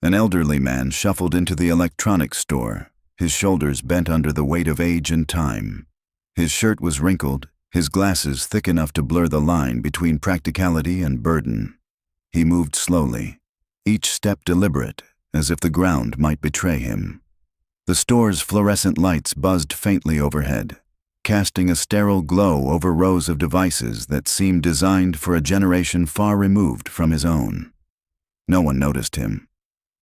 An elderly man shuffled into the electronics store, his shoulders bent under the weight of age and time. His shirt was wrinkled, his glasses thick enough to blur the line between practicality and burden. He moved slowly, each step deliberate, as if the ground might betray him. The store's fluorescent lights buzzed faintly overhead, casting a sterile glow over rows of devices that seemed designed for a generation far removed from his own. No one noticed him.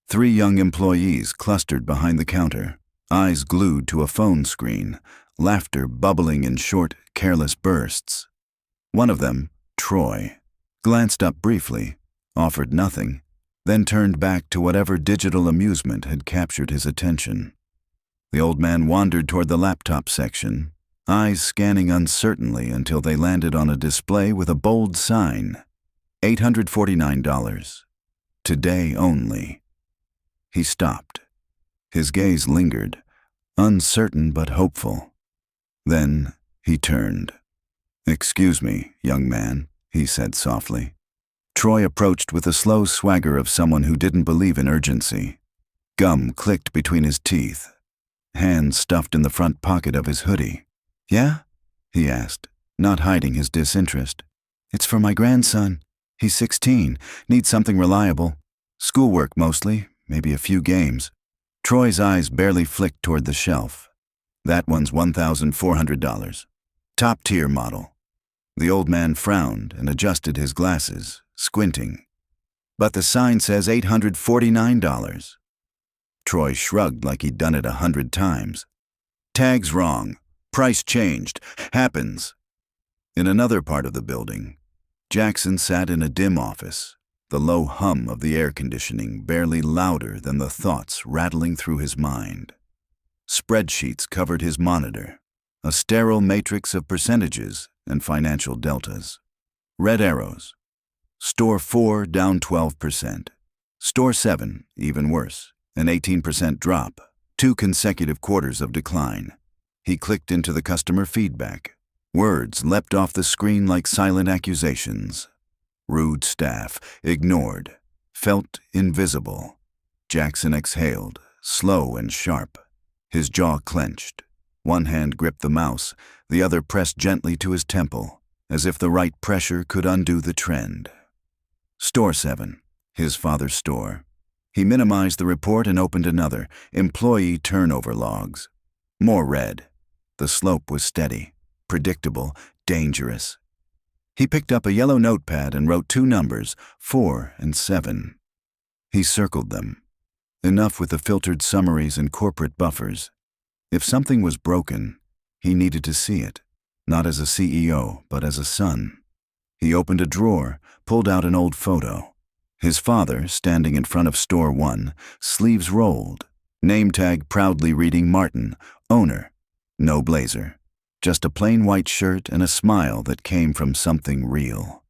3 young employees clustered behind the counter, eyes glued to a phone screen, laughter bubbling in short, careless bursts. One of them, Troy, glanced up briefly, offered nothing, then turned back to whatever digital amusement had captured his attention. The old man wandered toward the laptop section, eyes scanning uncertainly until they landed on a display with a bold sign, $849. Today only. He stopped. His gaze lingered, uncertain but hopeful. Then he turned. "Excuse me, young man," he said softly. Troy approached with the slow swagger of someone who didn't believe in urgency. Gum clicked between his teeth, hands stuffed in the front pocket of his hoodie. "Yeah?" he asked, not hiding his disinterest. "It's for my grandson. He's 16, needs something reliable. Schoolwork mostly, maybe a few games." Troy's eyes barely flicked toward the shelf. "That one's $1,400. Top-tier model." The old man frowned and adjusted his glasses, squinting. "But the sign says $849. Troy shrugged like he'd done it 100 times. "Tag's wrong. Price changed. Happens." In another part of the building, Jackson sat in a dim office, the low hum of the air conditioning barely louder than the thoughts rattling through his mind. Spreadsheets covered his monitor, a sterile matrix of percentages and financial deltas. Red arrows. Store 4 down 12%. Store 7, even worse, an 18% drop, 2 consecutive quarters of decline. He clicked into the customer feedback. Words leapt off the screen like silent accusations. Rude staff, ignored, felt invisible. Jackson exhaled, slow and sharp. His jaw clenched. One hand gripped the mouse, the other pressed gently to his temple, as if the right pressure could undo the trend. Store 7, his father's store. He minimized the report and opened another, employee turnover logs. More red. The slope was steady, predictable, dangerous. He picked up a yellow notepad and wrote 2 numbers, 4 and 7. He circled them. Enough with the filtered summaries and corporate buffers. If something was broken, he needed to see it, not as a CEO, but as a son. He opened a drawer, pulled out an old photo. His father, standing in front of Store 1, sleeves rolled, name tag proudly reading Martin, owner. No blazer, just a plain white shirt and a smile that came from something real.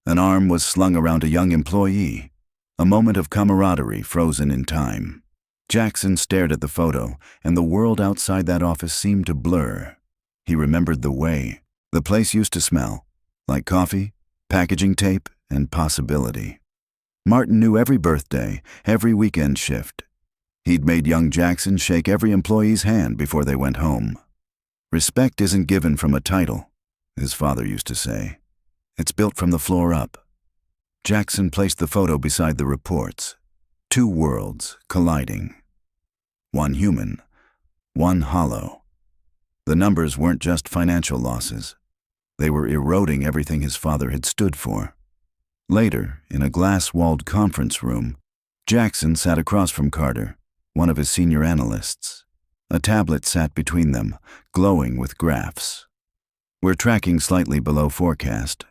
An arm was slung around a young employee, a moment of camaraderie frozen in time. Jackson stared at the photo, and the world outside that office seemed to blur. He remembered the way the place used to smell, like coffee, packaging tape, and possibility. Martin knew every birthday, every weekend shift. He'd made young Jackson shake every employee's hand before they went home. "Respect isn't given from a title," his father used to say. "It's built from the floor up." Jackson placed the photo beside the reports. 2 worlds colliding. One human, one hollow. The numbers weren't just financial losses. They were eroding everything his father had stood for. Later, in a glass-walled conference room, Jackson sat across from Carter, one of his senior analysts. A tablet sat between them, glowing with graphs. "We're tracking slightly below forecast,"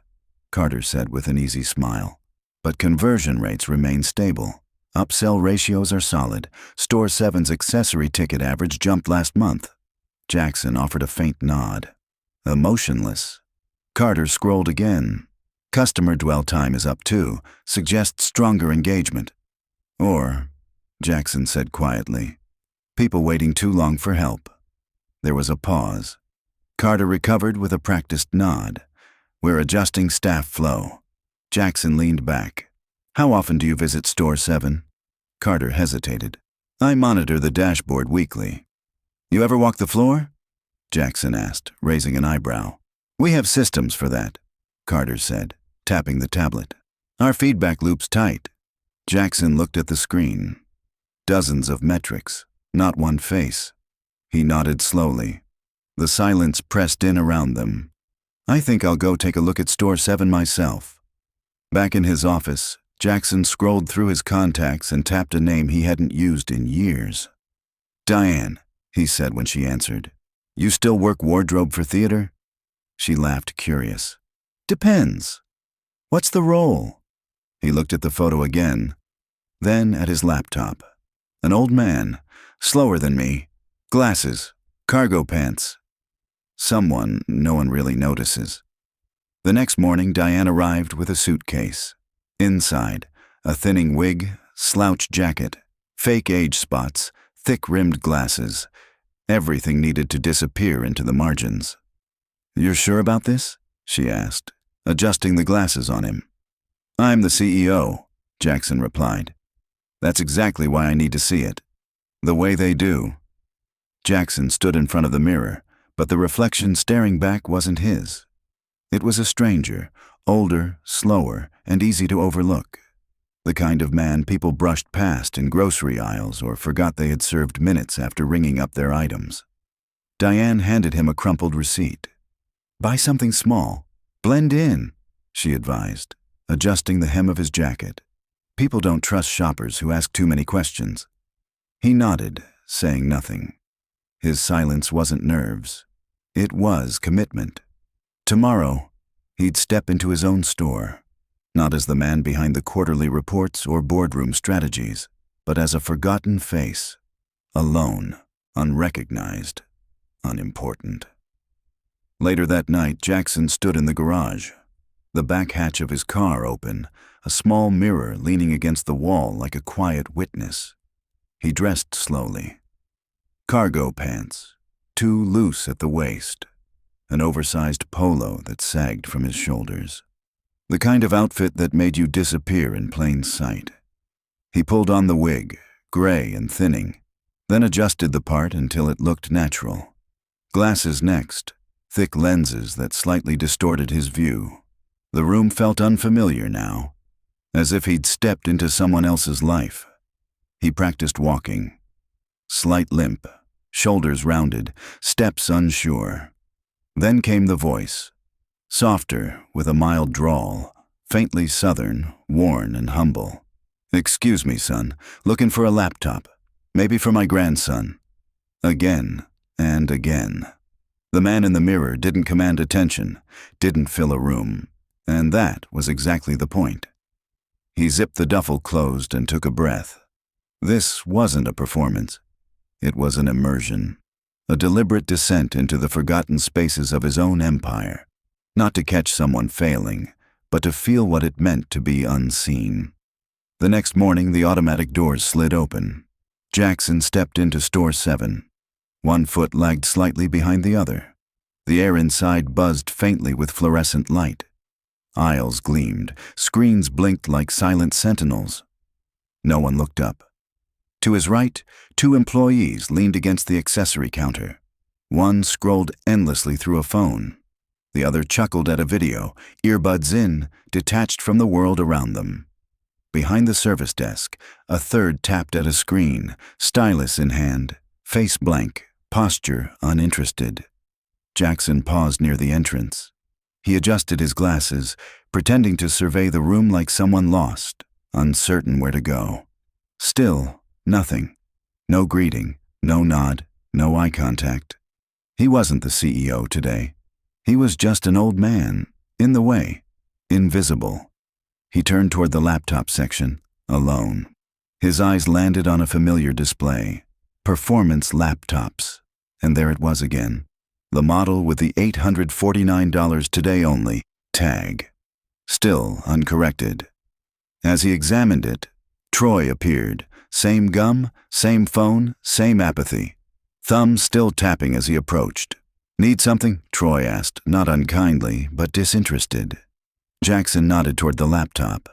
Carter said with an easy smile. "But conversion rates remain stable. Upsell ratios are solid. Store 7's accessory ticket average jumped last month." Jackson offered a faint nod. Emotionless. Carter scrolled again. "Customer dwell time is up too. Suggests stronger engagement." "Or," Jackson said quietly, "people waiting too long for help." There was a pause. Carter recovered with a practiced nod. "We're adjusting staff flow." Jackson leaned back. "How often do you visit Store 7? Carter hesitated. I monitor the dashboard weekly. You ever walk the floor? Jackson asked, raising an eyebrow. We have systems for that, Carter said, tapping the tablet. Our feedback loop's tight. Jackson looked at the screen. Dozens of metrics, not one face. He nodded slowly. The silence pressed in around them. I think I'll go take a look at Store 7 myself. Back in his office, Jackson scrolled through his contacts and tapped a name he hadn't used in years. Diane, he said when she answered. You still work wardrobe for theater? She laughed, curious. Depends. What's the role? He looked at the photo again, then at his laptop. An old man, slower than me, glasses, cargo pants. Someone no one really notices. The next morning, Diane arrived with a suitcase. Inside, a thinning wig, slouch jacket, fake age spots, thick-rimmed glasses. Everything needed to disappear into the margins. You're sure about this? She asked, adjusting the glasses on him. I'm the CEO, Jackson replied. That's exactly why I need to see it. The way they do. Jackson stood in front of the mirror, but the reflection staring back wasn't his. It was a stranger, older, slower, and easy to overlook. The kind of man people brushed past in grocery aisles or forgot they had served minutes after ringing up their items. Diane handed him a crumpled receipt. Buy something small. Blend in, she advised, adjusting the hem of his jacket. People don't trust shoppers who ask too many questions. He nodded, saying nothing. His silence wasn't nerves. It was commitment. Tomorrow, he'd step into his own store, not as the man behind the quarterly reports or boardroom strategies, but as a forgotten face, alone, unrecognized, unimportant. Later that night, Jackson stood in the garage, the back hatch of his car open, a small mirror leaning against the wall like a quiet witness. He dressed slowly. Cargo pants, too loose at the waist, an oversized polo that sagged from his shoulders. The kind of outfit that made you disappear in plain sight. He pulled on the wig, gray and thinning, then adjusted the part until it looked natural. Glasses next, thick lenses that slightly distorted his view. The room felt unfamiliar now, as if he'd stepped into someone else's life. He practiced walking. Slight limp, shoulders rounded, steps unsure. Then came the voice, softer, with a mild drawl, faintly southern, worn and humble. Excuse me, son, looking for a laptop, maybe for my grandson. Again and again. The man in the mirror didn't command attention, didn't fill a room, and that was exactly the point. He zipped the duffel closed and took a breath. This wasn't a performance. It was an immersion. A deliberate descent into the forgotten spaces of his own empire, not to catch someone failing, but to feel what it meant to be unseen. The next morning, the automatic doors slid open. Jackson stepped into Store 7. One foot lagged slightly behind the other. The air inside buzzed faintly with fluorescent light. Aisles gleamed, screens blinked like silent sentinels. No one looked up. To his right, 2 employees leaned against the accessory counter. One scrolled endlessly through a phone. The other chuckled at a video, earbuds in, detached from the world around them. Behind the service desk, a third tapped at a screen, stylus in hand, face blank, posture uninterested. Jackson paused near the entrance. He adjusted his glasses, pretending to survey the room like someone lost, uncertain where to go. Still, nothing. No greeting, no nod, no eye contact. He wasn't the CEO today. He was just an old man, in the way, invisible. He turned toward the laptop section, alone. His eyes landed on a familiar display, performance laptops, and there it was again. The model with the $849 today only tag, still uncorrected. As he examined it, Troy appeared. Same gum, same phone, same apathy. Thumb still tapping as he approached. Need something? Troy asked, not unkindly, but disinterested. Jackson nodded toward the laptop.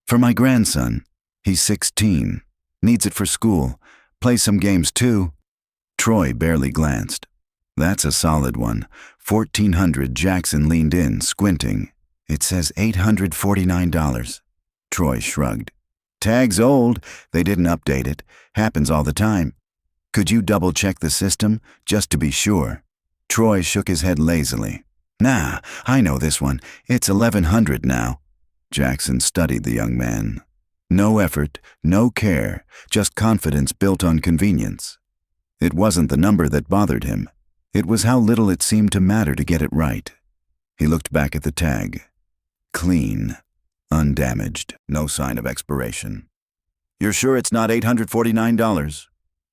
For my grandson. He's 16. Needs it for school. Play some games too. Troy barely glanced. That's a solid one. 1400. Jackson leaned in, squinting. It says $849. Troy shrugged. Tag's old. They didn't update it. Happens all the time. Could you double-check the system, just to be sure? Troy shook his head lazily. Nah, I know this one. It's 1100 now. Jackson studied the young man. No effort, no care, just confidence built on convenience. It wasn't the number that bothered him. It was how little it seemed to matter to get it right. He looked back at the tag. Clean. Undamaged. No sign of expiration. You're sure it's not $849?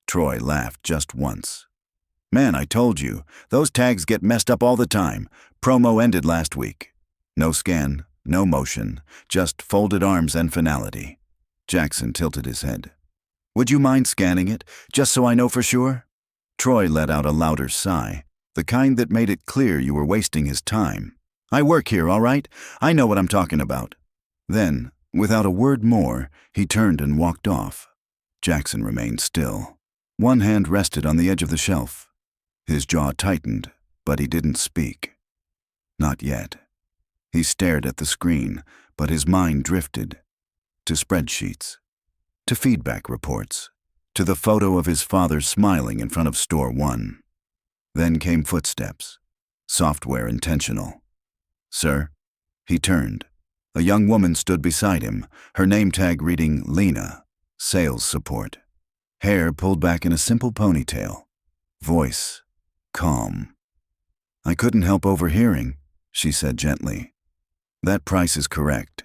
Troy laughed just once. Man, I told you, those tags get messed up all the time. Promo ended last week. No scan, no motion, just folded arms and finality. Jackson tilted his head. Would you mind scanning it, just so I know for sure? Troy let out a louder sigh, the kind that made it clear you were wasting his time. I work here, all right? I know what I'm talking about. Then, without a word more, he turned and walked off. Jackson remained still. One hand rested on the edge of the shelf. His jaw tightened, but he didn't speak. Not yet. He stared at the screen, but his mind drifted. To spreadsheets. To feedback reports. To the photo of his father smiling in front of Store 1. Then came footsteps. Software intentional. Sir? He turned. A young woman stood beside him, her name tag reading Lena, sales support. Hair pulled back in a simple ponytail. Voice calm. I couldn't help overhearing, she said gently. That price is correct.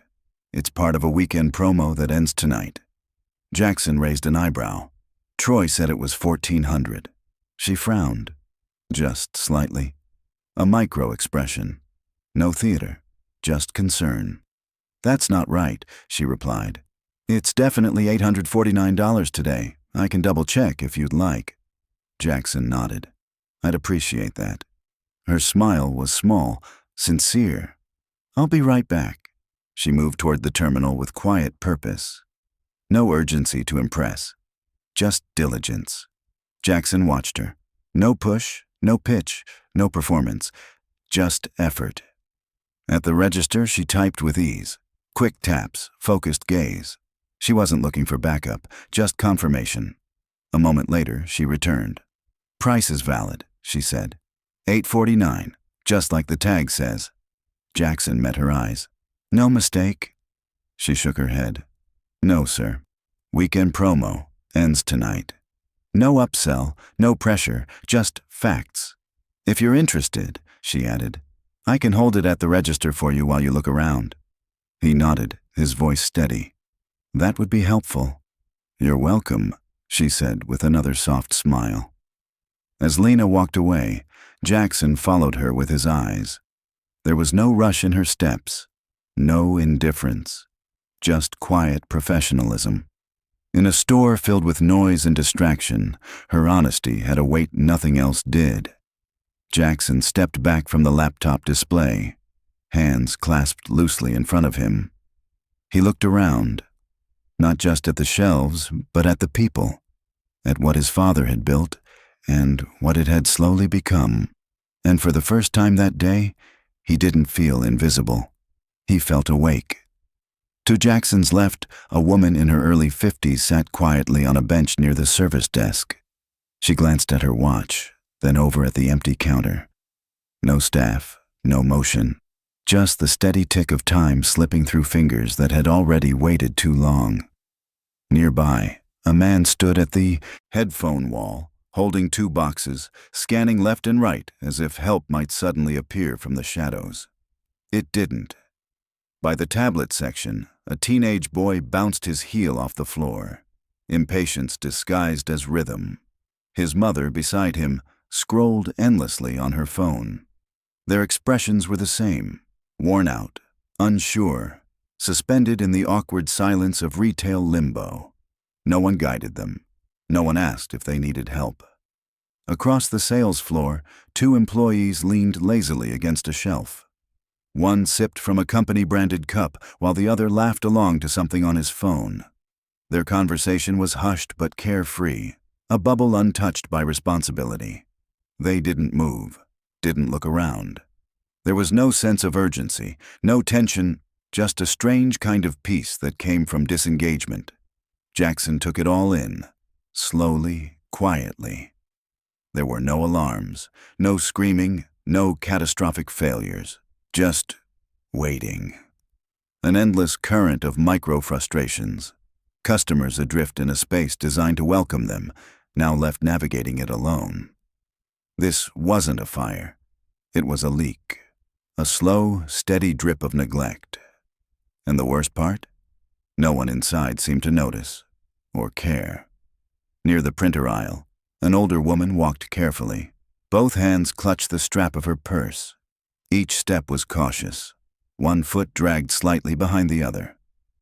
It's part of a weekend promo that ends tonight. Jackson raised an eyebrow. Troy said it was 1400. She frowned. Just slightly. A micro-expression. No theater, just concern. That's not right, she replied. It's definitely $849 today. I can double-check if you'd like. Jackson nodded. I'd appreciate that. Her smile was small, sincere. I'll be right back. She moved toward the terminal with quiet purpose. No urgency to impress. Just diligence. Jackson watched her. No push, no pitch, no performance. Just effort. At the register, she typed with ease. Quick taps, focused gaze. She wasn't looking for backup, just confirmation. A moment later, she returned. Price is valid, she said. $849, just like the tag says. Jackson met her eyes. No mistake? She shook her head. No, sir. Weekend promo. Ends tonight. No upsell, no pressure, just facts. If you're interested, she added, I can hold it at the register for you while you look around. He nodded, his voice steady. That would be helpful. You're welcome, she said with another soft smile. As Lena walked away, Jackson followed her with his eyes. There was no rush in her steps, no indifference, just quiet professionalism. In a store filled with noise and distraction, her honesty had a weight nothing else did. Jackson stepped back from the laptop display, hands clasped loosely in front of him. He looked around, not just at the shelves, but at the people, at what his father had built and what it had slowly become. And for the first time that day, he didn't feel invisible. He felt awake. To Jackson's left, a woman in her early 50s sat quietly on a bench near the service desk. She glanced at her watch, then over at the empty counter. No staff, no motion, just the steady tick of time slipping through fingers that had already waited too long. Nearby, a man stood at the headphone wall, holding two boxes, scanning left and right as if help might suddenly appear from the shadows. It didn't. By the tablet section, a teenage boy bounced his heel off the floor, impatience disguised as rhythm. His mother, beside him, scrolled endlessly on her phone. Their expressions were the same, worn out, unsure, suspended in the awkward silence of retail limbo. No one guided them. No one asked if they needed help. Across the sales floor, two employees leaned lazily against a shelf. One sipped from a company-branded cup while the other laughed along to something on his phone. Their conversation was hushed but carefree, a bubble untouched by responsibility. They didn't move, didn't look around. There was no sense of urgency, no tension, just a strange kind of peace that came from disengagement. Jackson took it all in, slowly, quietly. There were no alarms, no screaming, no catastrophic failures, just waiting. An endless current of micro-frustrations. Customers adrift in a space designed to welcome them, now left navigating it alone. This wasn't a fire. It was a leak. A slow, steady drip of neglect. And the worst part? No one inside seemed to notice or care. Near the printer aisle, an older woman walked carefully. Both hands clutched the strap of her purse. Each step was cautious. One foot dragged slightly behind the other.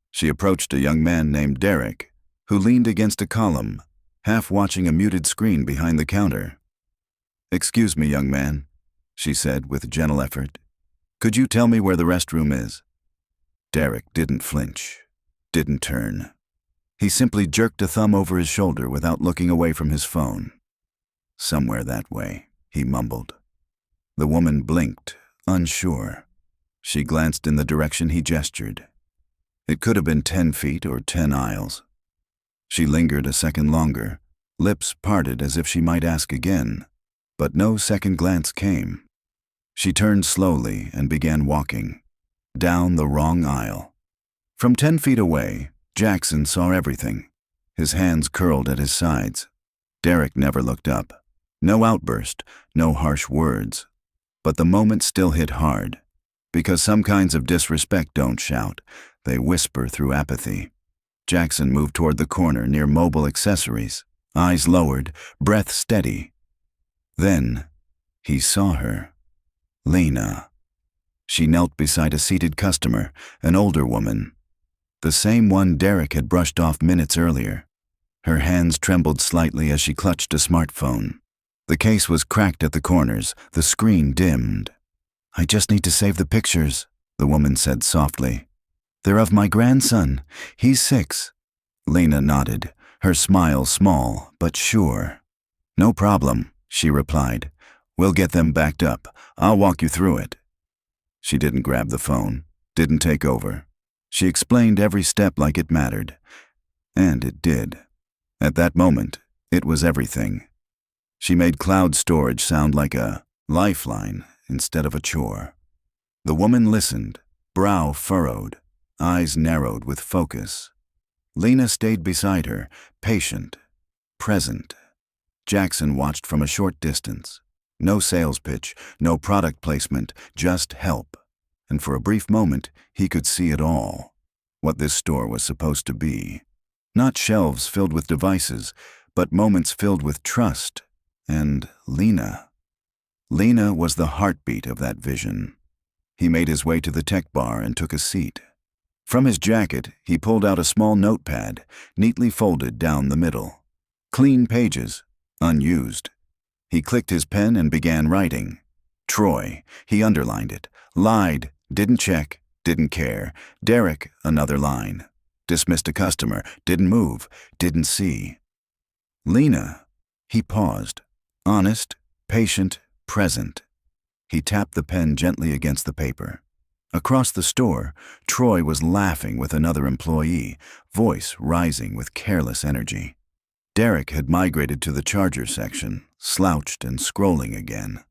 She approached a young man named Derek, who leaned against a column, half watching a muted screen behind the counter. "Excuse me, young man," she said with gentle effort. "Could you tell me where the restroom is?" Derek didn't flinch, didn't turn. He simply jerked a thumb over his shoulder without looking away from his phone. "Somewhere that way," he mumbled. The woman blinked, unsure. She glanced in the direction he gestured. It could have been 10 feet or 10 aisles. She lingered a second longer, lips parted as if she might ask again, but no second glance came. She turned slowly and began walking, down the wrong aisle. From 10 feet away, Jackson saw everything. His hands curled at his sides. Derek never looked up. No outburst, no harsh words. But the moment still hit hard, because some kinds of disrespect don't shout, they whisper through apathy. Jackson moved toward the corner near mobile accessories, eyes lowered, breath steady. Then, he saw her. Lena. She knelt beside a seated customer, an older woman. The same one Derek had brushed off minutes earlier. Her hands trembled slightly as she clutched a smartphone. The case was cracked at the corners, the screen dimmed. "I just need to save the pictures," the woman said softly. "They're of my grandson. He's 6. Lena nodded, her smile small but sure. "No problem," she replied. "We'll get them backed up. I'll walk you through it." She didn't grab the phone, didn't take over. She explained every step like it mattered. And it did. At that moment, it was everything. She made cloud storage sound like a lifeline instead of a chore. The woman listened, brow furrowed, eyes narrowed with focus. Lena stayed beside her, patient, present. Jackson watched from a short distance. No sales pitch, no product placement, just help. And for a brief moment, he could see it all. What this store was supposed to be. Not shelves filled with devices, but moments filled with trust. And Lena. Lena was the heartbeat of that vision. He made his way to the tech bar and took a seat. From his jacket, he pulled out a small notepad, neatly folded down the middle. Clean pages, unused. He clicked his pen and began writing. Troy, he underlined it. Lied, didn't check, didn't care. Derek, another line. Dismissed a customer, didn't move, didn't see. Lena, he paused. Honest, patient, present. He tapped the pen gently against the paper. Across the store, Troy was laughing with another employee, voice rising with careless energy. Derek had migrated to the charger section, slouched and scrolling again,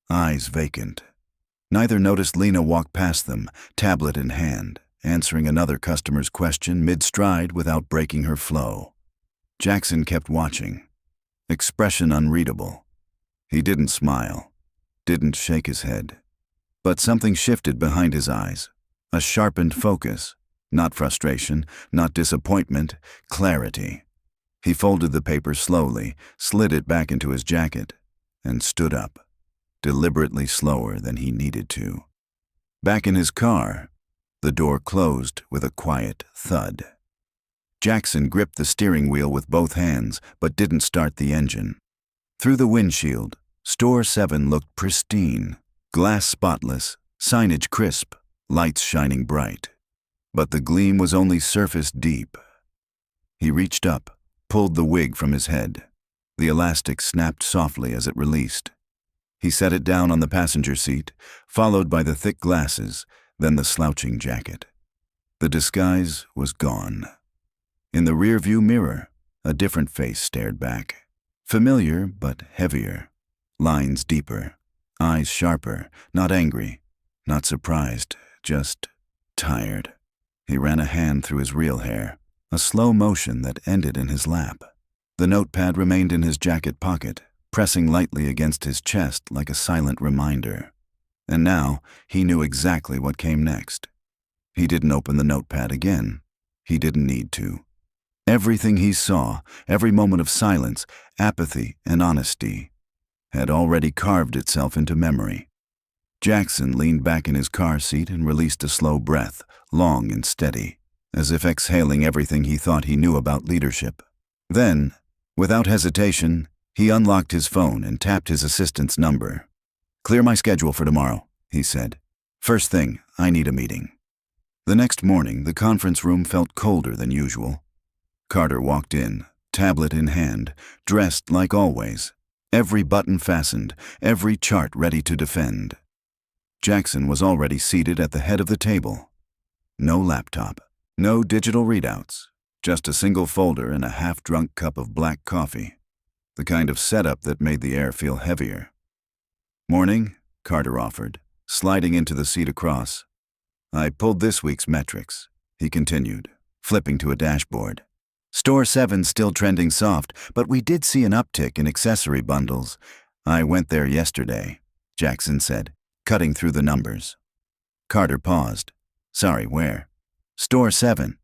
eyes vacant. Neither noticed Lena walk past them, tablet in hand, answering another customer's question mid-stride without breaking her flow. Jackson kept watching, expression unreadable. He didn't smile, didn't shake his head. But something shifted behind his eyes, a sharpened focus, not frustration, not disappointment, clarity. He folded the paper slowly, slid it back into his jacket, and stood up, deliberately slower than he needed to. Back in his car, the door closed with a quiet thud. Jackson gripped the steering wheel with both hands, but didn't start the engine. Through the windshield, Store 7 looked pristine, glass spotless, signage crisp, lights shining bright. But the gleam was only surface deep. He reached up, pulled the wig from his head. The elastic snapped softly as it released. He set it down on the passenger seat, followed by the thick glasses, then the slouching jacket. The disguise was gone. In the rearview mirror, a different face stared back. Familiar, but heavier. Lines deeper. Eyes sharper, not angry, not surprised, just tired. He ran a hand through his real hair, a slow motion that ended in his lap. The notepad remained in his jacket pocket, pressing lightly against his chest like a silent reminder. And now he knew exactly what came next. He didn't open the notepad again. He didn't need to. Everything he saw, every moment of silence, apathy, and honesty, had already carved itself into memory. Jackson leaned back in his car seat and released a slow breath, long and steady, as if exhaling everything he thought he knew about leadership. Then, without hesitation, he unlocked his phone and tapped his assistant's number. "Clear my schedule for tomorrow," he said. "First thing, I need a meeting." The next morning, the conference room felt colder than usual. Carter walked in, tablet in hand, dressed like always. Every button fastened, every chart ready to defend. Jackson was already seated at the head of the table. No laptop, no digital readouts, just a single folder and a half-drunk cup of black coffee, the kind of setup that made the air feel heavier. "Morning," Carter offered, sliding into the seat across. "I pulled this week's metrics," he continued, flipping to a dashboard. "Store 7's still trending soft, but we did see an uptick in accessory bundles. I went there yesterday," Jackson said, cutting through the numbers. Carter paused. "Sorry, where?" "Store 7.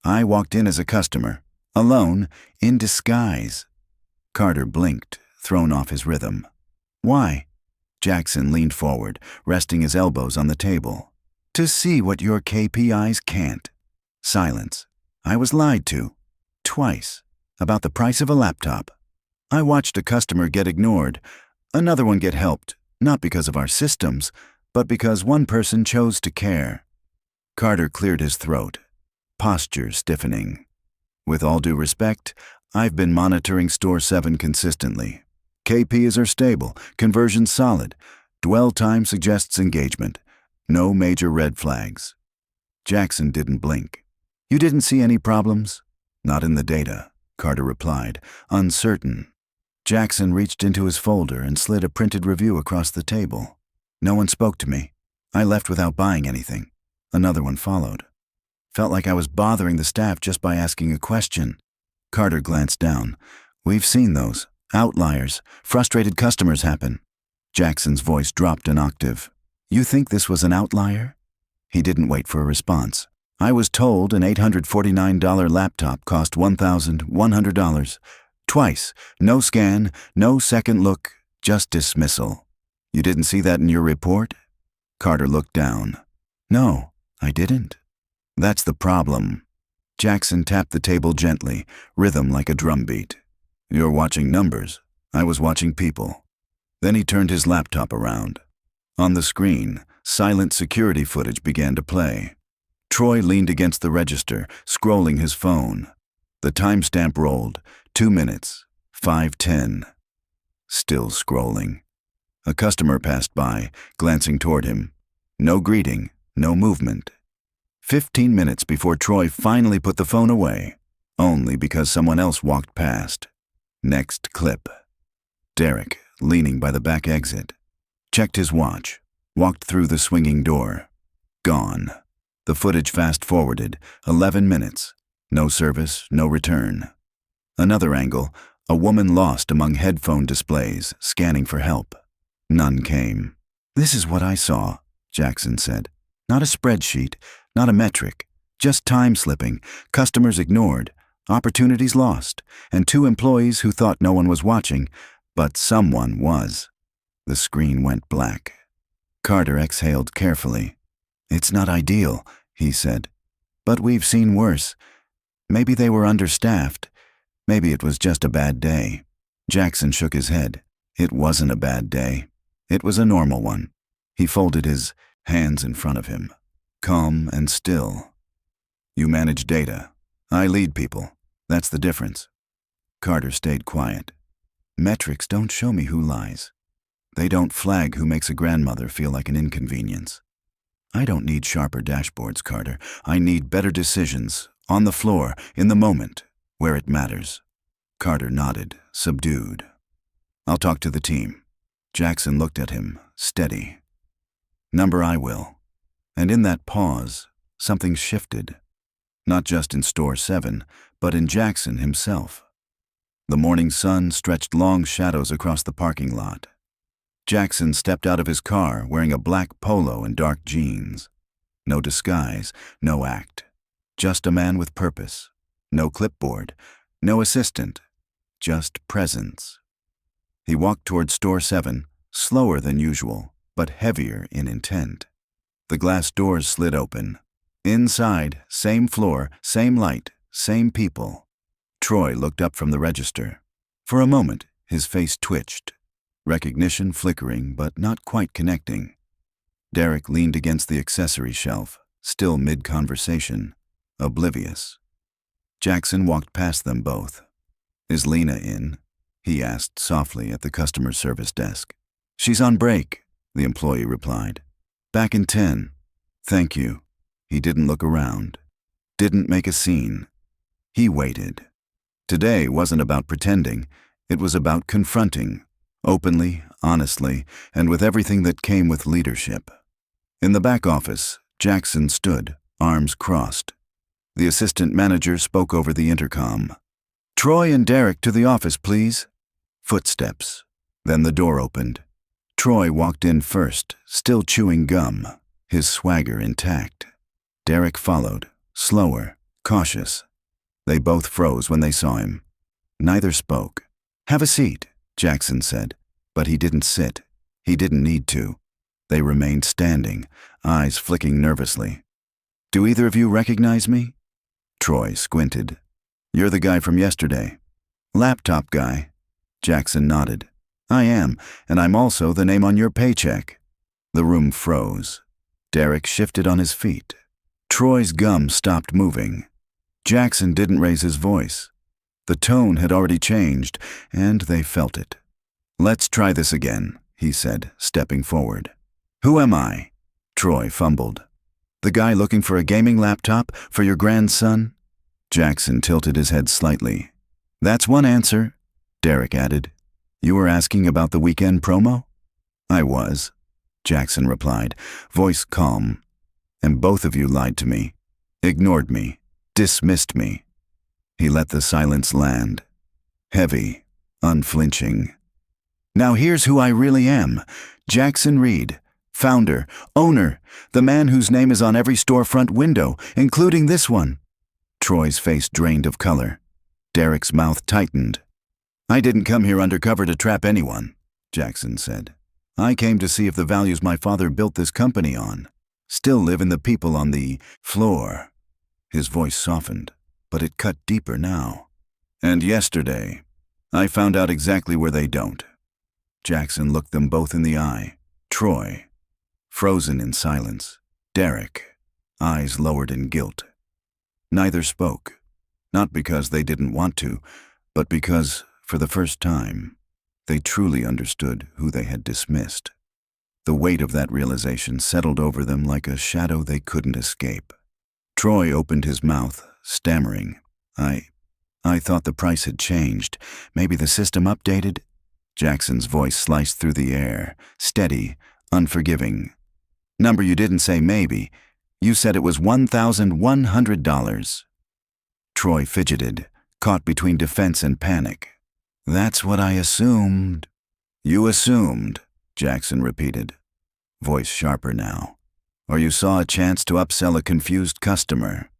I walked in as a customer, alone, in disguise." Carter blinked, thrown off his rhythm. "Why?" Jackson leaned forward, resting his elbows on the table. "To see what your KPIs can't." Silence. "I was lied to. Twice. About the price of a laptop. I watched a customer get ignored, another one get helped, not because of our systems, but because one person chose to care." Carter cleared his throat, posture stiffening. "With all due respect, I've been monitoring Store 7 consistently. KPIs are stable, conversion solid, dwell time suggests engagement. No major red flags." Jackson didn't blink. "You didn't see any problems?" "Not in the data," Carter replied, uncertain. Jackson reached into his folder and slid a printed review across the table. "No one spoke to me. I left without buying anything." Another one followed. "Felt like I was bothering the staff just by asking a question." Carter glanced down. "We've seen those. Outliers. Frustrated customers happen." Jackson's voice dropped an octave. "You think this was an outlier?" He didn't wait for a response. "I was told an $849 laptop cost $1,100. Twice. No scan, no second look, just dismissal. You didn't see that in your report?" Carter looked down. "No, I didn't." "That's the problem." Jackson tapped the table gently, rhythm like a drumbeat. "You're watching numbers. I was watching people." Then he turned his laptop around. On the screen, silent security footage began to play. Troy leaned against the register, scrolling his phone. The timestamp rolled. 2 minutes. 5:10. Still scrolling. A customer passed by, glancing toward him. No greeting, no movement. 15 minutes before Troy finally put the phone away, only because someone else walked past. Next clip. Derek, leaning by the back exit. Checked his watch, walked through the swinging door. Gone. The footage fast-forwarded, 11 minutes. No service, no return. Another angle, a woman lost among headphone displays, scanning for help. None came. "This is what I saw," Jackson said. "Not a spreadsheet, not a metric, just time slipping, customers ignored, opportunities lost, and 2 employees who thought no one was watching, but someone was." The screen went black. Carter exhaled carefully. "It's not ideal," he said, "but we've seen worse. Maybe they were understaffed. Maybe it was just a bad day." Jackson shook his head. It wasn't a bad day. It was a normal one. He folded his hands in front of him, calm and still. "You manage data. I lead people. That's the difference. Carter stayed quiet. Metrics don't show me who lies. They don't flag who makes a grandmother feel like an inconvenience. I don't need sharper dashboards, Carter. I need better decisions, on the floor, in the moment, where it matters. Carter nodded, subdued. I'll talk to the team. Jackson looked at him, steady. Number I will. And in that pause, something shifted. Not just in Store 7, but in Jackson himself. The morning sun stretched long shadows across the parking lot. Jackson stepped out of his car wearing a black polo and dark jeans. No disguise, no act. Just a man with purpose. No clipboard, no assistant. Just presence. He walked toward Store 7, slower than usual, but heavier in intent. The glass doors slid open. Inside, same floor, same light, same people. Troy looked up from the register. For a moment, his face twitched. Recognition flickering, but not quite connecting. Derek leaned against the accessory shelf, still mid-conversation, oblivious. Jackson walked past them both. Is Lena in? He asked softly at the customer service desk. She's on break, the employee replied. Back in 10. Thank you. He didn't look around. Didn't make a scene. He waited. Today wasn't about pretending. It was about confronting. Openly, honestly, and with everything that came with leadership. In the back office, Jackson stood, arms crossed. The assistant manager spoke over the intercom. Troy and Derek to the office, please. Footsteps. Then the door opened. Troy walked in first, still chewing gum, his swagger intact. Derek followed, slower, cautious. They both froze when they saw him. Neither spoke. Have a seat, Jackson said, but he didn't sit. He didn't need to. They remained standing, eyes flicking nervously. Do either of you recognize me? Troy squinted. You're the guy from yesterday. Laptop guy. Jackson nodded. I am, and I'm also the name on your paycheck. The room froze. Derek shifted on his feet. Troy's gum stopped moving. Jackson didn't raise his voice. The tone had already changed, and they felt it. Let's try this again, he said, stepping forward. Who am I? Troy fumbled. The guy looking for a gaming laptop for your grandson? Jackson tilted his head slightly. That's one answer, Derek added. You were asking about the weekend promo? I was, Jackson replied, voice calm. And both of you lied to me, ignored me, dismissed me. He let the silence land. Heavy, unflinching. Now here's who I really am. Jackson Reed, founder, owner, the man whose name is on every storefront window, including this one. Troy's face drained of color. Derek's mouth tightened. I didn't come here undercover to trap anyone, Jackson said. I came to see if the values my father built this company on still live in the people on the floor. His voice softened, but it cut deeper now. And yesterday, I found out exactly where they don't. Jackson looked them both in the eye. Troy, frozen in silence. Derek, eyes lowered in guilt. Neither spoke, not because they didn't want to, but because, for the first time, they truly understood who they had dismissed. The weight of that realization settled over them like a shadow they couldn't escape. Troy opened his mouth, stammering. I thought the price had changed. Maybe the system updated? Jackson's voice sliced through the air, steady, unforgiving. Number you didn't say maybe. You said it was $1,100. Troy fidgeted, caught between defense and panic. That's what I assumed. You assumed, Jackson repeated, voice sharper now. Or you saw a chance to upsell a confused customer.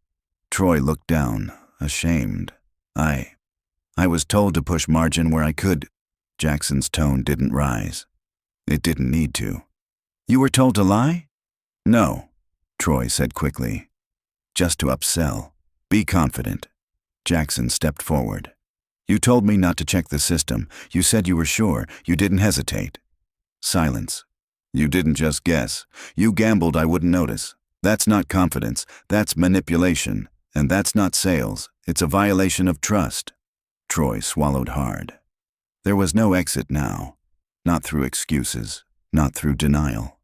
Troy looked down, ashamed. I was told to push margin where I could. Jackson's tone didn't rise. It didn't need to. You were told to lie? No, Troy said quickly. Just to upsell. Be confident. Jackson stepped forward. You told me not to check the system. You said you were sure. You didn't hesitate. Silence. You didn't just guess. You gambled I wouldn't notice. That's not confidence. That's manipulation. And that's not sales, it's a violation of trust. Troy swallowed hard. There was no exit now. Not through excuses, not through denial.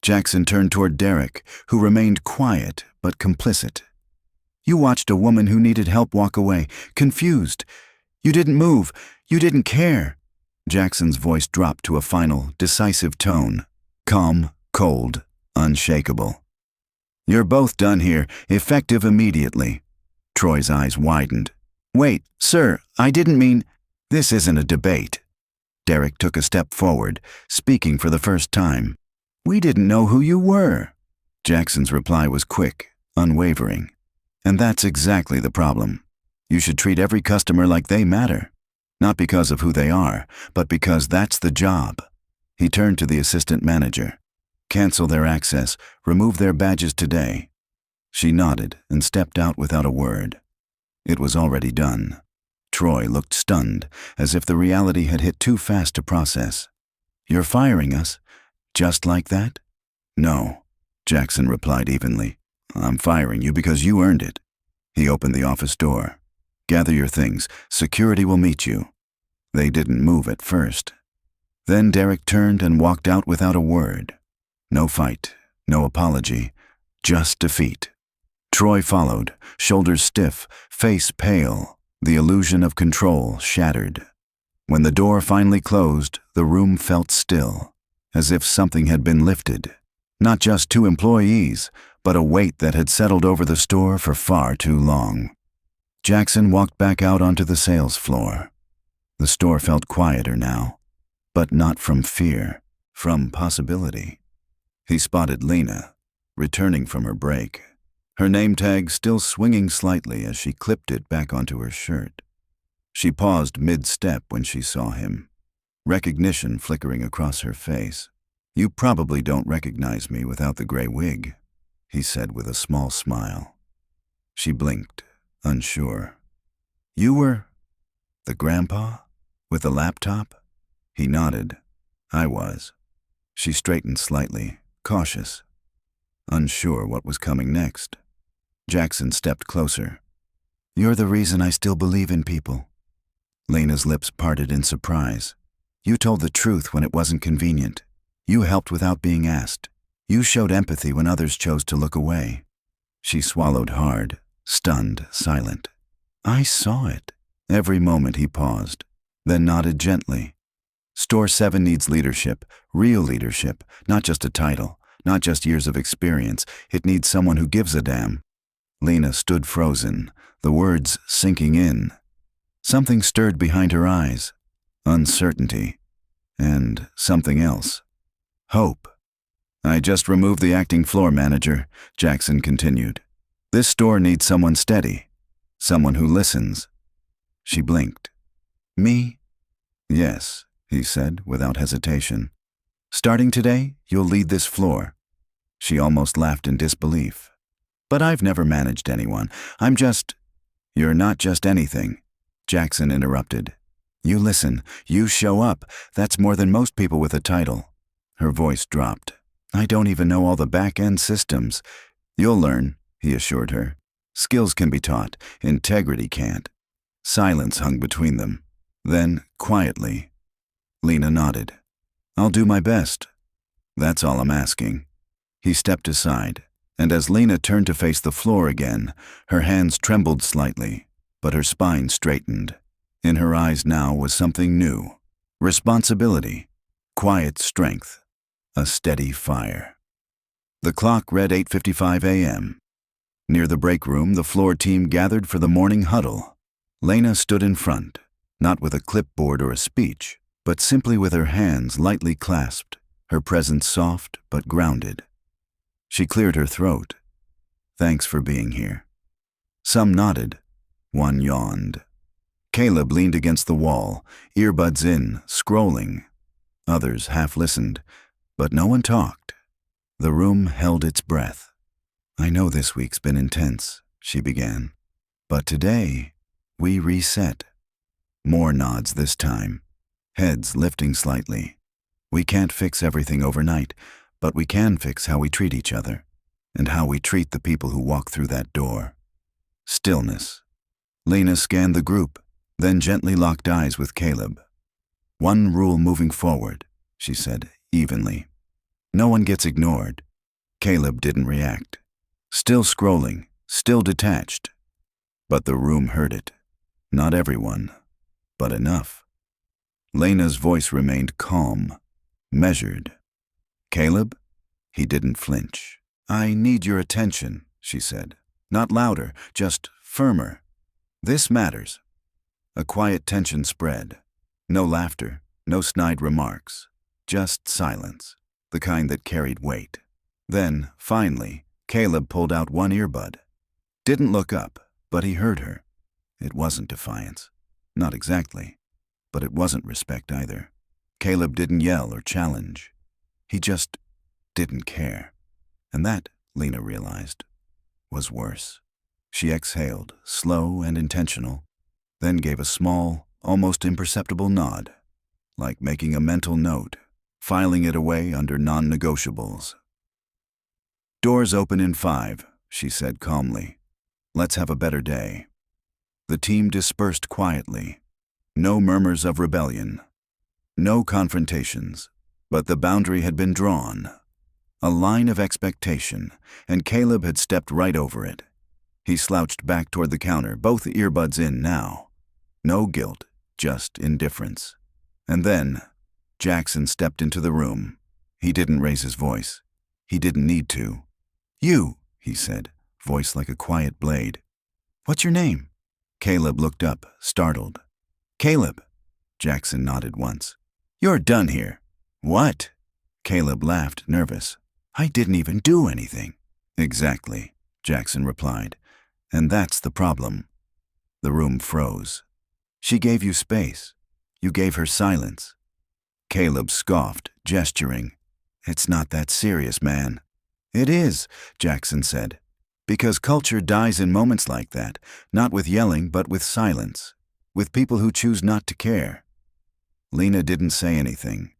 Jackson turned toward Derek, who remained quiet but complicit. You watched a woman who needed help walk away, confused. You didn't move. You didn't care. Jackson's voice dropped to a final, decisive tone. Calm, cold, unshakable. You're both done here, effective immediately. Troy's eyes widened. Wait, sir, I didn't mean… This isn't a debate. Derek took a step forward, speaking for the first time. We didn't know who you were. Jackson's reply was quick, unwavering. And that's exactly the problem. You should treat every customer like they matter. Not because of who they are, but because that's the job. He turned to the assistant manager. Cancel their access, remove their badges today. She nodded and stepped out without a word. It was already done. Troy looked stunned, as if the reality had hit too fast to process. You're firing us? Just like that? No, Jackson replied evenly. I'm firing you because you earned it. He opened the office door. Gather your things. Security will meet you. They didn't move at first. Then Derek turned and walked out without a word. No fight, no apology, just defeat. Troy followed, shoulders stiff, face pale, the illusion of control shattered. When the door finally closed, the room felt still, as if something had been lifted. Not just two employees, but a weight that had settled over the store for far too long. Jackson walked back out onto the sales floor. The store felt quieter now, but not from fear, from possibility. He spotted Lena, returning from her break, her name tag still swinging slightly as she clipped it back onto her shirt. She paused mid-step when she saw him, recognition flickering across her face. You probably don't recognize me without the gray wig, he said with a small smile. She blinked, unsure. You were the grandpa? With the laptop? He nodded. I was. She straightened slightly, cautious, unsure what was coming next. Jackson stepped closer. You're the reason I still believe in people. Lena's lips parted in surprise. You told the truth when it wasn't convenient. You helped without being asked. You showed empathy when others chose to look away. She swallowed hard, stunned, silent. I saw it. Every moment he paused, then nodded gently. Store 7 needs leadership, real leadership, not just a title, not just years of experience. It needs someone who gives a damn. Lena stood frozen, the words sinking in. Something stirred behind her eyes. Uncertainty. And something else. Hope. I just removed the acting floor manager, Jackson continued. This store needs someone steady, someone who listens. She blinked. Me? Yes, he said without hesitation. Starting today, you'll lead this floor. She almost laughed in disbelief. But I've never managed anyone. I'm just… You're not just anything, Jackson interrupted. You listen, you show up. That's more than most people with a title. Her voice dropped. I don't even know all the back-end systems. You'll learn, he assured her. Skills can be taught, integrity can't. Silence hung between them. Then, quietly, Lena nodded. I'll do my best. That's all I'm asking. He stepped aside, and as Lena turned to face the floor again, her hands trembled slightly, but her spine straightened. In her eyes now was something new. Responsibility, quiet strength, a steady fire. The clock read 8:55 a.m. Near the break room, the floor team gathered for the morning huddle. Lena stood in front, not with a clipboard or a speech, but simply with her hands lightly clasped, her presence soft but grounded. She cleared her throat. Thanks for being here. Some nodded. One yawned. Caleb leaned against the wall, earbuds in, scrolling. Others half listened, but no one talked. The room held its breath. I know this week's been intense, she began. But today, we reset. More nods this time, heads lifting slightly. We can't fix everything overnight, but we can fix how we treat each other, and how we treat the people who walk through that door. Stillness. Lena scanned the group, then gently locked eyes with Caleb. "One rule moving forward," she said evenly. "No one gets ignored." Caleb didn't react. Still scrolling, still detached. But the room heard it. Not everyone, but enough. Lena's voice remained calm, measured. "Caleb?" He didn't flinch. "I need your attention," she said. "Not louder, just firmer. This matters." A quiet tension spread. No laughter, no snide remarks. Just silence, the kind that carried weight. Then, finally, Caleb pulled out one earbud. Didn't look up, but he heard her. It wasn't defiance. Not exactly. But it wasn't respect either. Caleb didn't yell or challenge. He just didn't care. And that, Lena realized, was worse. She exhaled, slow and intentional, then gave a small, almost imperceptible nod, like making a mental note, filing it away under non-negotiables. "Doors open in 5, she said calmly. "Let's have a better day." The team dispersed quietly. No murmurs of rebellion. No confrontations. But the boundary had been drawn. A line of expectation, and Caleb had stepped right over it. He slouched back toward the counter, both earbuds in now. No guilt, just indifference. And then, Jackson stepped into the room. He didn't raise his voice. He didn't need to. "You," he said, voice like a quiet blade. "What's your name?" Caleb looked up, startled. "Caleb." Jackson nodded once. "You're done here." "What?" Caleb laughed, nervous. "I didn't even do anything." "Exactly," Jackson replied. "And that's the problem." The room froze. "She gave you space. You gave her silence." Caleb scoffed, gesturing. "It's not that serious, man." "It is," Jackson said. "Because culture dies in moments like that, not with yelling but with silence, with people who choose not to care." Lena didn't say anything.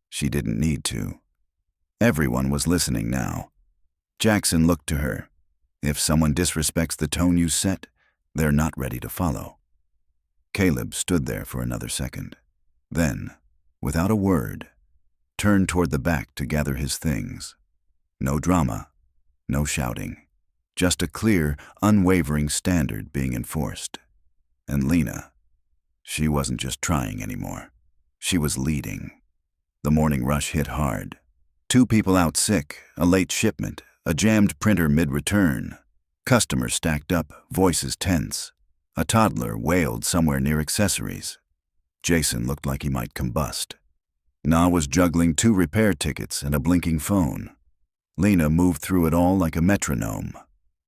She didn't need to. Everyone was listening now. Jackson looked to her. If someone disrespects the tone you set, they're not ready to follow. Caleb stood there for another second. Then, without a word, turned toward the back to gather his things. No drama, no shouting. Just a clear, unwavering standard being enforced. And Lena, she wasn't just trying anymore. She was leading. The morning rush hit hard. 2 people out sick, a late shipment, a jammed printer mid-return. Customers stacked up, voices tense. A toddler wailed somewhere near accessories. Jason looked like he might combust. Na was juggling 2 repair tickets and a blinking phone. Lena moved through it all like a metronome.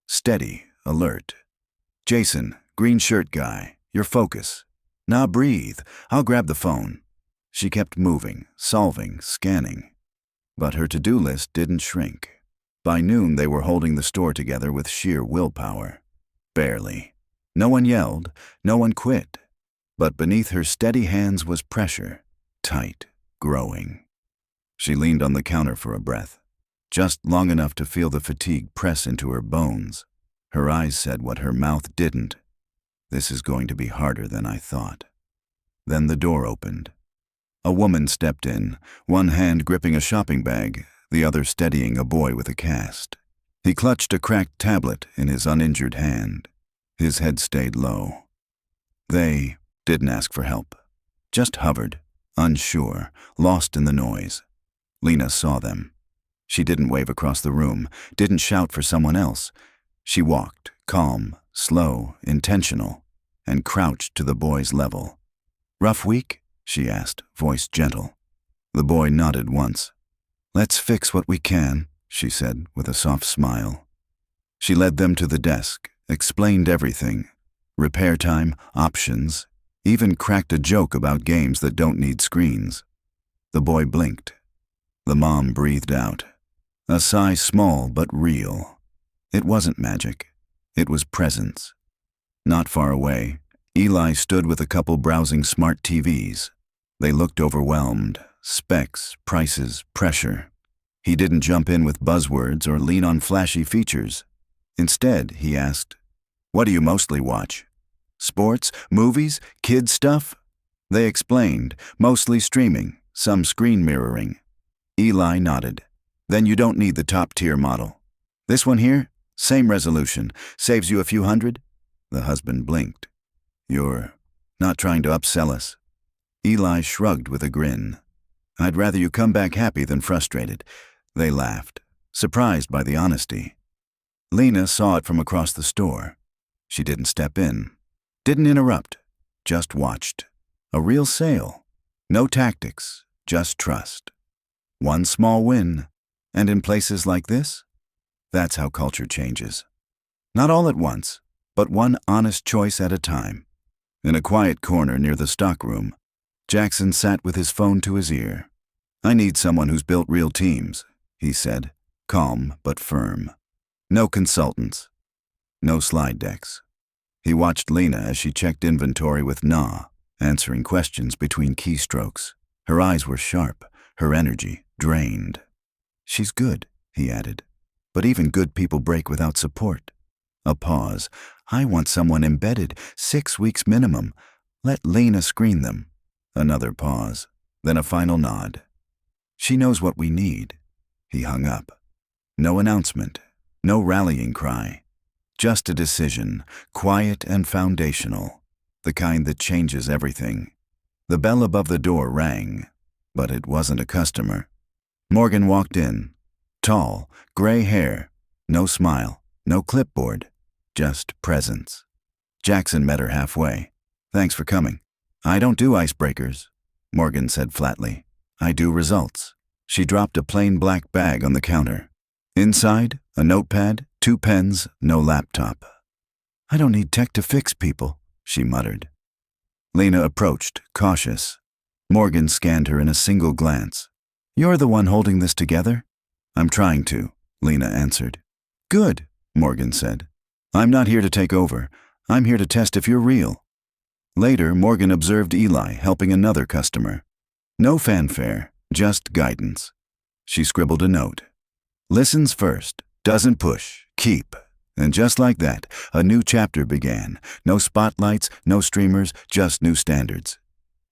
Steady, alert. "Jason, green shirt guy, your focus. Now breathe, I'll grab the phone." She kept moving, solving, scanning. But her to-do list didn't shrink. By noon they were holding the store together with sheer willpower. Barely. No one yelled, no one quit. But beneath her steady hands was pressure, tight, growing. She leaned on the counter for a breath. Just long enough to feel the fatigue press into her bones. Her eyes said what her mouth didn't. "This is going to be harder than I thought." Then the door opened. A woman stepped in, one hand gripping a shopping bag, the other steadying a boy with a cast. He clutched a cracked tablet in his uninjured hand. His head stayed low. They didn't ask for help. Just hovered, unsure, lost in the noise. Lena saw them. She didn't wave across the room, didn't shout for someone else. She walked, calm, slow, intentional, and crouched to the boy's level. "Rough week?" she asked, voice gentle. The boy nodded once. "Let's fix what we can," she said with a soft smile. She led them to the desk, explained everything. Repair time, options, even cracked a joke about games that don't need screens. The boy blinked. The mom breathed out. A sigh small but real. It wasn't magic. It was presence. Not far away, Eli stood with a couple browsing smart TVs. They looked overwhelmed. Specs, prices, pressure. He didn't jump in with buzzwords or lean on flashy features. Instead, he asked, What do you mostly watch? Sports, movies, kids stuff? They explained, mostly streaming, some screen mirroring. Eli nodded. Then you don't need the top-tier model. This one here? Same resolution. Saves you a few hundred? The husband blinked. You're not trying to upsell us? Eli shrugged with a grin. I'd rather you come back happy than frustrated. They laughed, surprised by the honesty. Lena saw it from across the store. She didn't step in, didn't interrupt, just watched. A real sale. No tactics, just trust. One small win, and in places like this, that's how culture changes. Not all at once, but one honest choice at a time. In a quiet corner near the stockroom, Jackson sat with his phone to his ear. I need someone who's built real teams, he said, calm but firm. No consultants. No slide decks. He watched Lena as she checked inventory with Nah, answering questions between keystrokes. Her eyes were sharp, her energy drained. She's good, he added, but even good people break without support. A pause. I want someone embedded, 6 weeks minimum. Let Lena screen them. Another pause, then a final nod. She knows what we need. He hung up. No announcement, no rallying cry. Just a decision, quiet and foundational, the kind that changes everything. The bell above the door rang, but it wasn't a customer. Morgan walked in. Tall, gray hair, no smile, no clipboard, just presence. Jackson met her halfway. Thanks for coming. I don't do icebreakers, Morgan said flatly. I do results. She dropped a plain black bag on the counter. Inside, a notepad, 2 pens, no laptop. I don't need tech to fix people, she muttered. Lena approached, cautious. Morgan scanned her in a single glance. You're the one holding this together? I'm trying to, Lena answered. Good, Morgan said. I'm not here to take over. I'm here to test if you're real. Later, Morgan observed Eli helping another customer. No fanfare, just guidance. She scribbled a note. Listens first, doesn't push, keep. And just like that, a new chapter began. No spotlights, no streamers, just new standards.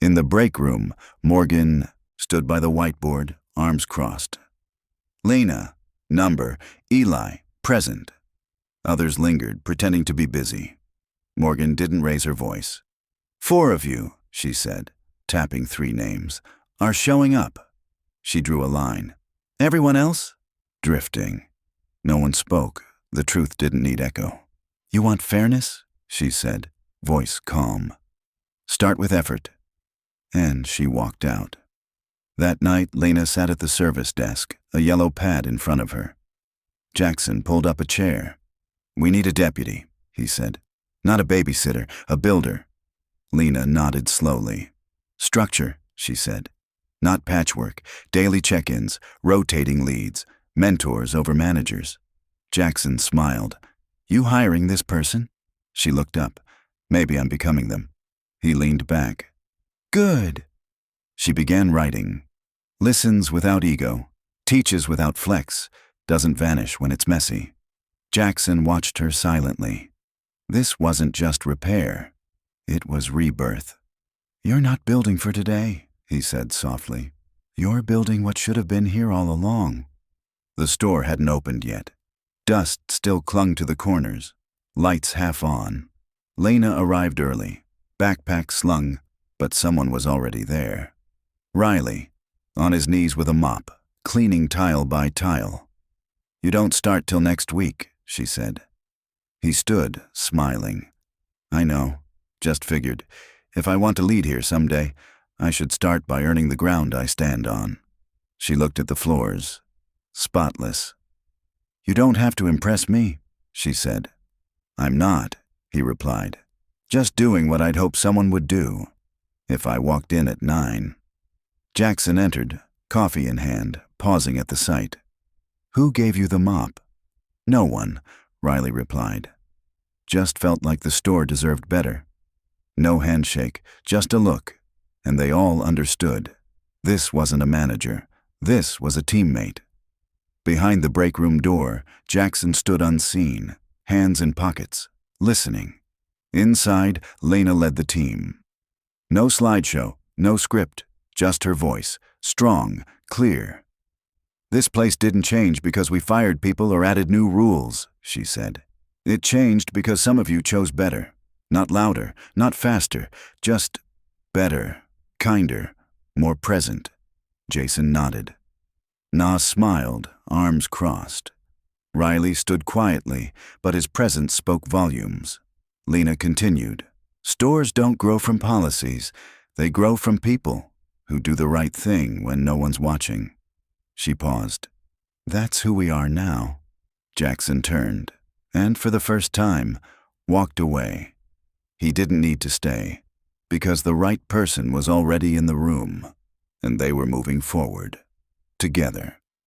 In the break room, Morgan stood by the whiteboard, arms crossed. Lena, number, Eli, present. Others lingered, pretending to be busy. Morgan didn't raise her voice. 4 of you, she said, tapping 3 names, are showing up. She drew a line. Everyone else? Drifting. No one spoke. The truth didn't need echo. You want fairness? She said, voice calm. Start with effort. And she walked out. That night, Lena sat at the service desk, a yellow pad in front of her. Jackson pulled up a chair. We need a deputy, he said. Not a babysitter, a builder. Lena nodded slowly. Structure, she said. Not patchwork, daily check-ins, rotating leads, mentors over managers. Jackson smiled. You hiring this person? She looked up. Maybe I'm becoming them. He leaned back. Good. She began writing. Listens without ego, teaches without flex, doesn't vanish when it's messy. Jackson watched her silently. This wasn't just repair. It was rebirth. You're not building for today, he said softly. You're building what should have been here all along. The store hadn't opened yet. Dust still clung to the corners, lights half on. Lena arrived early, backpack slung, but someone was already there. Riley, on his knees with a mop, cleaning tile by tile. You don't start till next week, she said. He stood, smiling. I know. Just figured, if I want to lead here someday, I should start by earning the ground I stand on. She looked at the floors. Spotless. You don't have to impress me, she said. I'm not, he replied. Just doing what I'd hope someone would do, if I walked in at 9. Jackson entered, coffee in hand, pausing at the sight. Who gave you the mop? No one, Riley replied. Just felt like the store deserved better. No handshake, just a look, and they all understood. This wasn't a manager. This was a teammate. Behind the break room door, Jackson stood unseen, hands in pockets, listening. Inside, Lena led the team. No slideshow, no script, just her voice, strong, clear. "This place didn't change because we fired people or added new rules," she said. "It changed because some of you chose better. Not louder, not faster, just better, kinder, more present." Jason nodded. Nas smiled, arms crossed. Riley stood quietly, but his presence spoke volumes. Lena continued, "Stores don't grow from policies. They grow from people who do the right thing when no one's watching." She paused. "That's who we are now." Jackson turned, and for the first time, walked away. He didn't need to stay, because the right person was already in the room, and they were moving forward, together.